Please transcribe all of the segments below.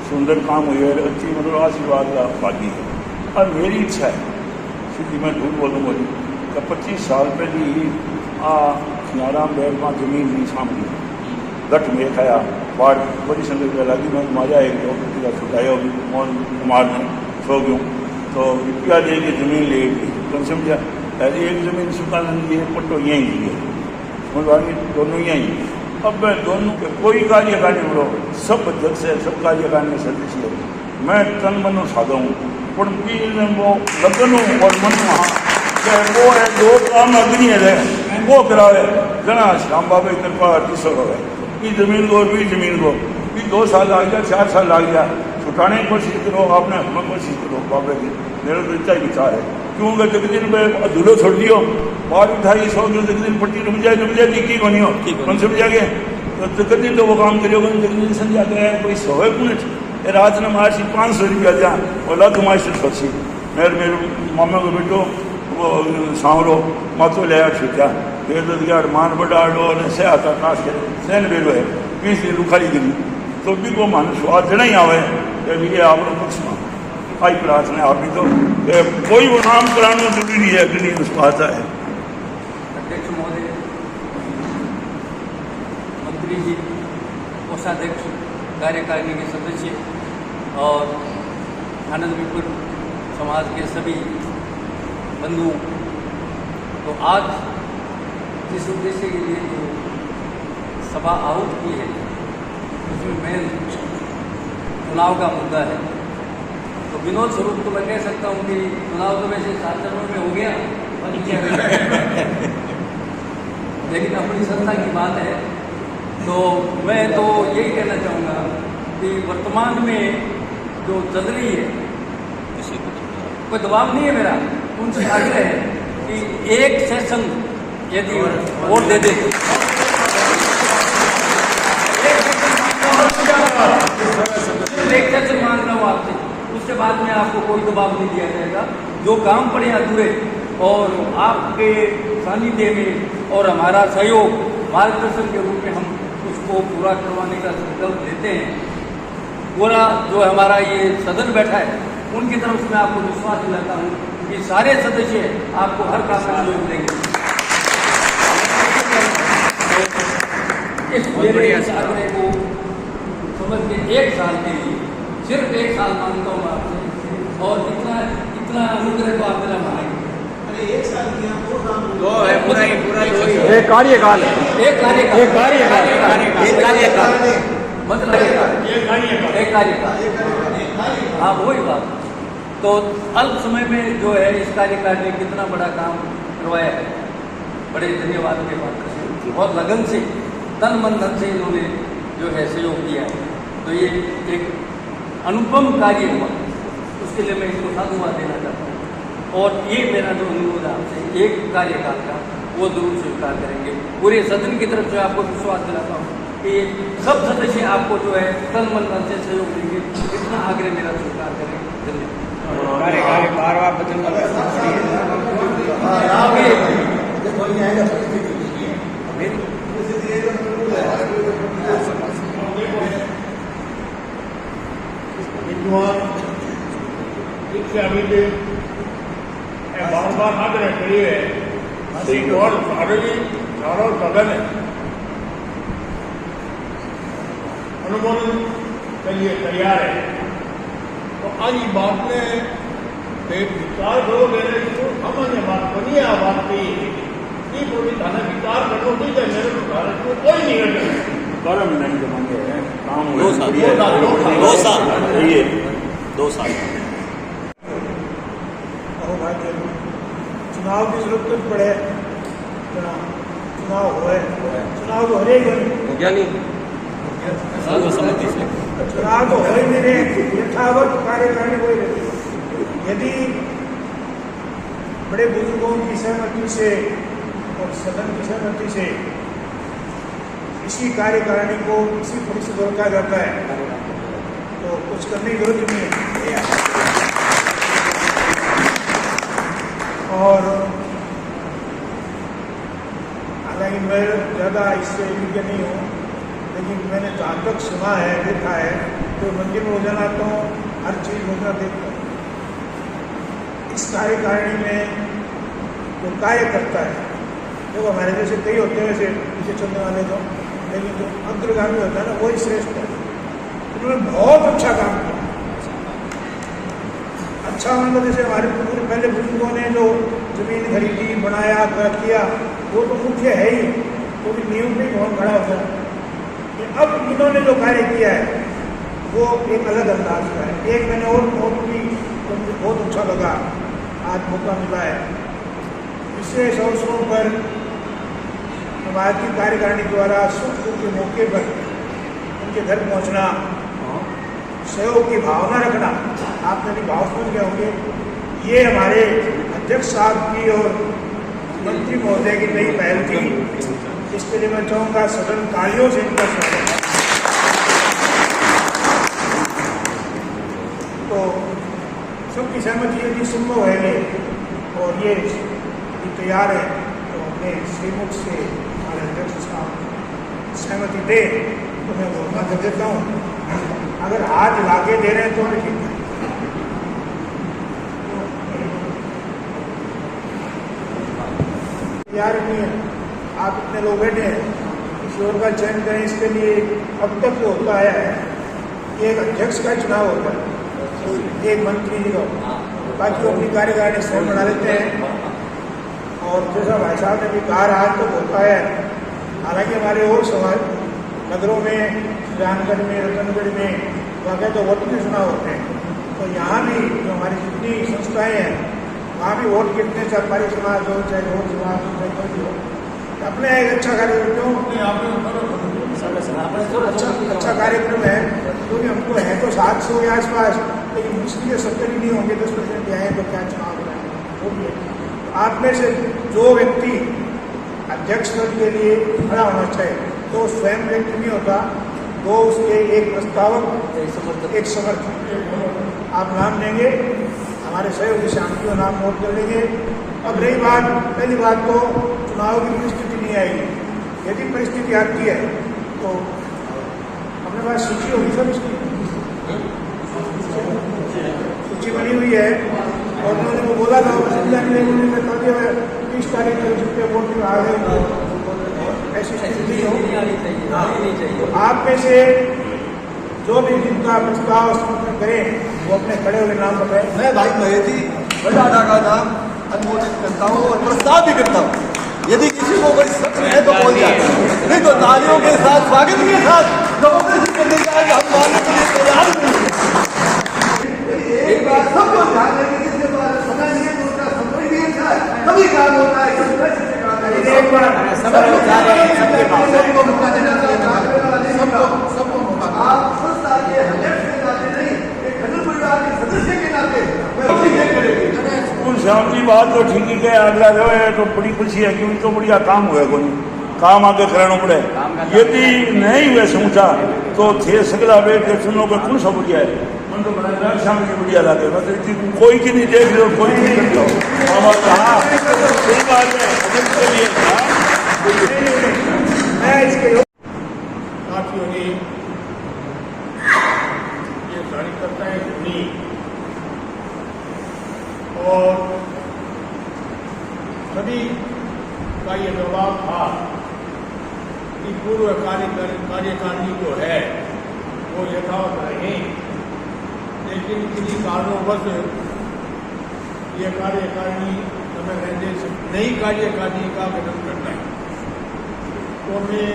सुंदर काम हुई है, अच्छी मतलब आशीर्वाद का बागी है। और मेरी इच्छा है, सीधी मैं झूठ बोलूँगा कि 25 साल पहले ही खियारा बैल में जमीन नहीं सामने गठ में खाया बाढ़ बड़ी संगत लगी मैं मजा एक जो छुटाया मोहन कुमार ने सो गयूँ तो रुपया दे के जमीन ले गई तुम समझा एक जमीन सुखानंद ये पट्टो यहीं लिए दोनों यहीं अब मैं दोनों के कोई कार्यकारिणी बोलो सब अध्यक्ष है, सब कार्यकारिणी सदस्य है, मैं तन मन साधा हूँ पर पीर वो लगन और मन हाँ वो है दो काम अग्नि है वो करावे घना श्याम बाबा की कृपा तीसरो है कि जमीन को भी जमीन को भी 2 साल लग गया 4 साल लग गया छुटाने की कोशिश करो आपने हमें कोशिश करो बाबा जी मेरा तो इतना ही विचार है क्योंकि जगदिन में अधूरो छोड़ दियो बार उठाई 100 किलो जगदिन पट्टी डूब जाएगी की कोनी हो कौन समझ जाएंगे तो जगदिन तो वो काम करियो जगदिन समझा गया कोई 100 पुण्य रात ने मार्ची 500 रुपया दिया बोला तुम्हारी सोची मेरे मामा को बेटो वो सांवरो माथो लिया छूटा फिर तो दिया मान बडाड़ो से आता काश के सहन बेलो है 20 दिन रुखाई गिरी तो भी को मन स्वाद नहीं आवे कि ये आप कुछ आई प्रार्थना आप भी तो कोई वो नाम कराना जरूरी है कि नहीं उसको आता है। अध्यक्ष महोदय, मंत्री जी, कोषाध्यक्ष, कार्यकारिणी के सदस्य और आनंद विपुल समाज के सभी बंधु, तो आज जिस उद्देश्य के लिए जो सभा आहूत की है उसमें मेन चुनाव का मुद्दा है। तो विनोद स्वरूप तो मैं कह सकता हूँ कि चुनाव तो वैसे 7 चरणों में हो गया लेकिन अपनी संस्था की बात है तो मैं तो यही कहना चाहूँगा कि वर्तमान में जो चल रही है कोई दबाव नहीं है मेरा, उनसे आग्रह है कि एक सेशन यदि वोट दे देते एक सेशन मांग रहा हूँ आपसे, उसके बाद में आपको कोई दबाव नहीं दिया जाएगा। जो काम पड़े अधूरे और आपके सानिध्य में और हमारा सहयोग मार्गदर्शन के रूप में हम उसको पूरा करवाने का संकल्प लेते हैं। पूरा जो हमारा ये सदन बैठा है उनकी तरफ से मैं आपको विश्वास दिलाता हूँ कि सारे सदस्य आपको हर काम में सहयोग देंगे। इस मेरे आग्रह को समझ के 1 साल के लिए सिर्फ 1 साल मांगता हूँ आपसे और इतना अनुग्रह को आप मेरा मानेंगे। 1 साल की दो एक कार्यकाल मतलब एक कार्यकाल हाँ वही बात। तो अल्प समय में जो है इस कार्यकाल ने कितना बड़ा काम करवाया है, बड़े धन्यवाद के बाद बहुत लगन से तन मन धन से इन्होंने जो है सहयोग किया है। तो ये एक अनुपम कार्य हुआ, उसके लिए मैं इसको साधुवाद देना चाहता हूँ। और ये मेरा जो अनुरोध है आपसे एक कार्यकाल का वो जरूर स्वीकार करेंगे। पूरे सदन की तरफ से आपको विश्वास दिलाता हूँ कि सब सदस्य आपको जो है तन मन धन से सहयोग देंगे। इतना आग्रह मेरा स्वीकार करेंगे। बार आग्रह करिए और सारो सदन अनुमोदन के लिए तैयार है। तो आज ये बात में विचार करो मेरे सामान्य बात बनी आ बात की कोई थाना विचार करो नहीं है मेरे को भारत को कोई नहीं है कर्म नहीं जमाने हैं काम 2 साल चुनाव की जरूरत तो पड़े चुनाव हो चुनाव तो हरेक चुनाव तो हो ही मेरे यथावत कार्यकारिणी हो रहती। यदि बड़े बुजुर्गों की सहमति से और सदन की सहमति से इसी कार्यकारिणी को इसी परिषद रखा जाता है तो कुछ करने की जरूरत नहीं है। और हालांकि मैं ज़्यादा इससे योग्य नहीं हूँ, लेकिन मैंने जहाँ तक सुना है देखा है तो मंदिर में रोजाना आता हूँ, हर चीज़ रोजाना देखता हूँ। इस कार्यकारिणी में जो कार्य करता है देखो हमारे जैसे कई होते हैं वैसे पीछे चलने वाले तो, लेकिन जो अग्रगामी होता है ना वही श्रेष्ठ है। उन्होंने बहुत अच्छा काम किया। अच्छा मतलब जैसे हमारे पहले बुजुर्गों ने जो जमीन खरीदी बनाया किया वो तो मुख्य है ही, वो भी नींव पे कौन खड़ा होता है। कि अब इन्होंने जो कार्य किया है वो एक अलग अंदाज का है। एक मैंने और नोट की तो मुझे बहुत अच्छा लगा, आज मौका मिला है। विशेष अवसरों पर भारतीय कार्यकारिणी द्वारा सुख दुख के मौके पर उनके घर पहुंचना, सहयोग की भावना रखना, आपने भी भाव समझ गए होंगे, ये हमारे अध्यक्ष साहब की और मंत्री महोदय की नई पहल थी। इसके लिए मैं चाहूँगा सदन तालियों से इनका स्वागत है। तो सबकी सहमति यदि संभव है और ये तैयार है तो अपने श्रीमुख से हमारे अध्यक्ष साहब सहमति दे तो मैं घोषणा कर देता हूँ। अगर हाथ ला के दे रहे हैं तो भी ठीक है। तैयार नहीं है, आप इतने लोग बैठे हैं, किसी और का चयन करें। इसके लिए अब तक जो होता है एक अध्यक्ष का चुनाव होता है, एक मंत्री जी का, बाकी अपनी कार्यकारिणी स्वयं बना लेते हैं। और जैसा भाई साहब ने भी कहा आज तक होता है, हालांकि हमारे और समाज नगरों में, जानगढ़ में, रतनगढ़ में वहाँ तो वोट भी चुनाव होते हैं। तो यहाँ भी जो हमारी जितनी संस्थाएँ हैं वहाँ भी वोट गिरते हैं, चाहे पारी समाज हो, चाहे गौर समाज हो, चाहे कोई भी हो। अपने एक अच्छा कार्यक्रम अच्छा कार्यक्रम है, क्योंकि हमको है तो 700 के आसपास, लेकिन मुश्किल 70 ही नहीं होंगे, 10% आए तो क्या चुनाव कराएंगे वो भी है। आप में से जो व्यक्ति अध्यक्ष पद के लिए खड़ा होना चाहिए तो स्वयं व्यक्ति नहीं होता, वो उसके एक प्रस्तावक, एक समर्थक आप नाम देंगे, हमारे सहयोगी शांति नाम नोट कर लेंगे। अब रही बात, पहली बात तो चुनाव की परिस्थिति नहीं आएगी। यदि परिस्थिति आती है तो अपने पास सूची होगी सर, इसकी सूची बनी हुई है और उन्होंने वो बोला था 30 तारीख को जितने वोट आ गए ऐसी स्थिति नहीं हो। आप में से जो भी जिनका प्रस्ताव समर्थन करें वो अपने खड़े हुए नाम बताएं। मैं भाई महेश बड़ाडा का नाम अनुमोदित करता हूँ और प्रस्ताव भी करता हूँ। यदि किसी को कोई शक है तो बोल जाए, नहीं तो तालियों के साथ, स्वागत के साथ डेमोक्रेसी करने जाएंगे। हम मानने के लिए तैयार नहीं। एक बात सबको ध्यान रखें, जिसके बाद समय नहीं है तो उसका समय भी अच्छा है, तभी काम होता है। आप संस्था के अध्यक्ष के नाते नहीं, एक खजूर परिवार के सदस्य के नाते शांति बात तो ठीक ही है, अगला जो है तो बड़ी खुशी है क्योंकि तो बढ़िया काम हुआ कोई काम आगे कराना पड़े। यदि नहीं हुए समझा तो थे सगला बैठ के सुनो के कौन सा बढ़िया है, मन तो बड़ा शाम की बढ़िया लगे, मतलब कोई की नहीं देख लो, कोई नहीं कर लो। हाँ सही बात है, मैं इसके साथियों ने ये कार्यकर्ताएं सुनी और सभी का ये जवाब था कि पूर्व कार्यकारिणी जो है वो यथावत रहे, लेकिन किसी कारणोंवश ये कार्यकारिणी समय रहने से नई कार्यकारिणी का गठन करना है। तो मैं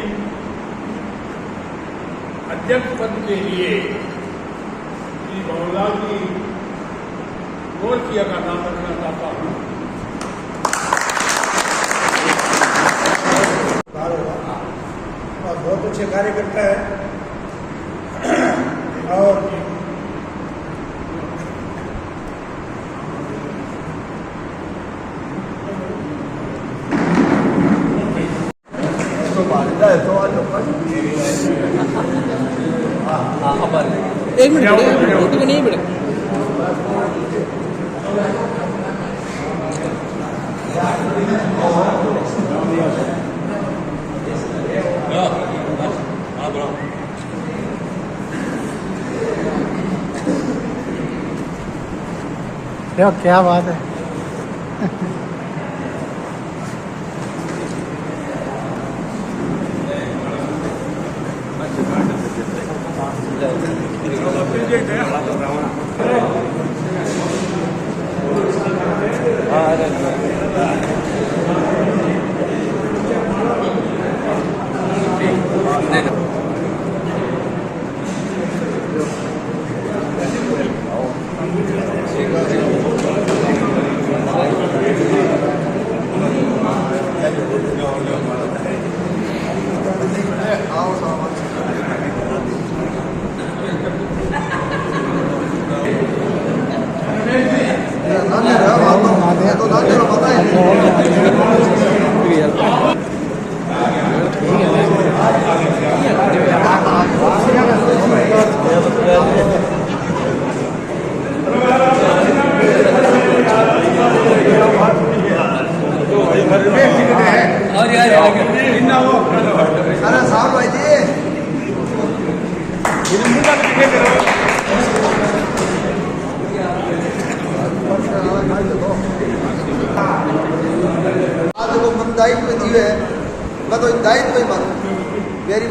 अध्यक्ष पद के लिए श्री भवनलाल जी गोरखिया का नाम रखना चाहता हूँ। और बहुत अच्छे कार्यकर्ता है और एक मिनट फोटो को नहीं पड़े। क्या बात है।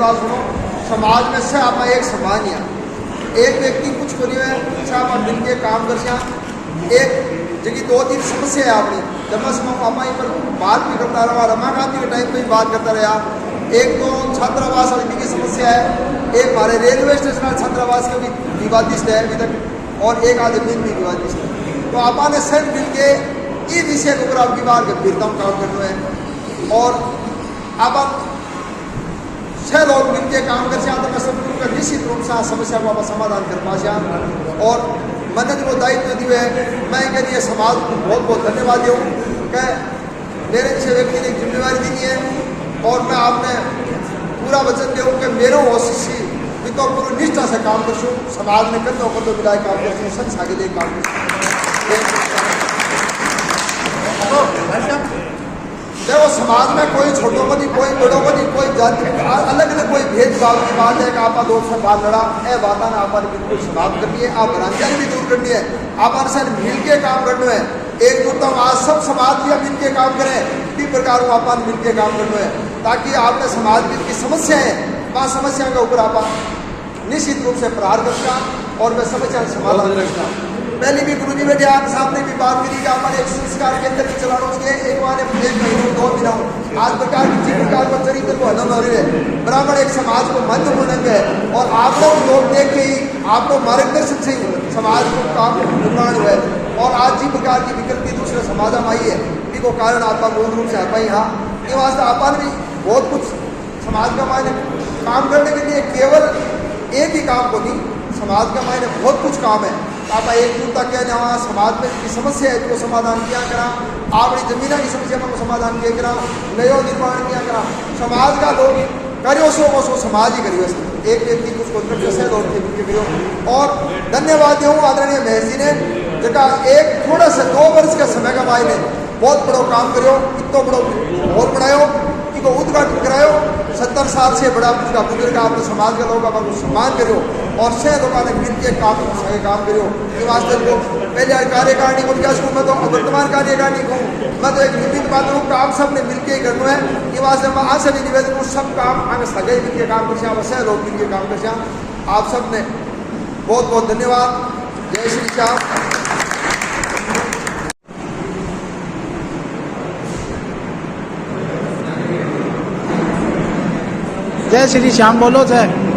बात सुनो, समाज में से आप एक समान है, एक व्यक्ति कुछ करियो है अच्छा आप मिल के काम कर सिया। एक जगह 2-3 समस्या है आपने जब मैं समय पापा पर बात भी करता रहा, रमा गांधी के टाइम पे भी बात करता रहा। एक तो छात्रावास वाली की समस्या है, एक हमारे रेलवे स्टेशन छात्रावास के भी विवादित है अभी तक, और एक आध जमीन भी विवादित है। तो आपने सब मिल के ये विषय के ऊपर आपकी बार गंभीरता में काम करना है और आप 6 लोग मिलकर काम कर तो मैं सब का निश्चित रूप से समस्या को आप समाधान कर पाशा। और मैंने जो दायित्व दिए है मैं के लिए समाज को बहुत बहुत धन्यवाद दूँ कि मेरे जैसे व्यक्ति ने जिम्मेवारी दी है और मैं आपने पूरा वचन दूँ कि मेरे ओसी तो पूरी निष्ठा से काम कर समाज में कंधों कंधों मिलाए काम कर संस्था के लिए काम कर। देखो समाज में कोई छोटों को नहीं, कोई बड़ों को नहीं, कोई जाति अलग अलग कोई भेदभाव की बात है कि आप दोस्त से बात लड़ा ए बात ना आप बिल्कुल समाप्त करनी है, आप भ्रांतियां भी दूर करनी है, आप सर मिल के काम करना है। एक जुटता हूँ आज सब समाज भी मिल के काम करें, इसी प्रकार आप मिल के काम करना है ताकि आपने समाज में की समस्या है वहाँ समस्या के ऊपर आप निश्चित रूप से प्रहार करता और मैं समस्या समाधान करता। पहले भी गुरु जी बैठे आपके सामने भी बात करी कि हमारे एक संस्कार के अंदर चलाना चाहिए, एक बार 1 महीनों 2 महीनों आज प्रकार की प्रकार पर चरित्र को हनन हो रही है। ब्राह्मण एक समाज को महत्वपूर्ण अंग है और आप लोग देख के ही आप लोग मार्गदर्शन से ही समाज को काम निर्माण हुआ है और आज जी प्रकार की विकृति दूसरे समाज में आई है इनको कारण आपका मूल रूप से आप यहाँ ये वास्ते आपने भी बहुत कुछ समाज का मायने काम करने के लिए केवल एक ही काम को नहीं, समाज का मायने बहुत कुछ काम है। आप एक जुटता क्या जहाँ समाज में की समस्या है तो समाधान किया करा, आपने जमीन की समस्या को समाधान किया करा, नयो निर्माण किया करा, समाज का लोग करियो सो समाज ही करियो, एक व्यक्ति कुछ को करियो। और धन्यवाद दूँ आदरणीय महर्षि जी ने जगह एक थोड़ा सा 2 वर्ष का समय का मायने बहुत बड़ो काम करो, इतना बड़ो हॉल बनायो, इनको उद्घाटन करायो, 70 साल से बड़ा पूरा बुजुर्ग आपने समाज के लोग आपको सम्मान करो और 6 लोगों ने मिल के काम करो। ये वास्ते को पहले कार्यकारिणी को क्या मैं तो वर्तमान कार्यकारिणी को मैं तो एक निमित्त बात हूँ कि आप सब ने मिल के ही करना है। ये वास्ते मैं आज से भी निवेदन हूँ सब काम आगे सगे मिल के काम कर 6 लोग मिल के काम कर। आप सब ने बहुत बहुत धन्यवाद। जय श्री श्याम। जय श्री श्याम बोलो जय।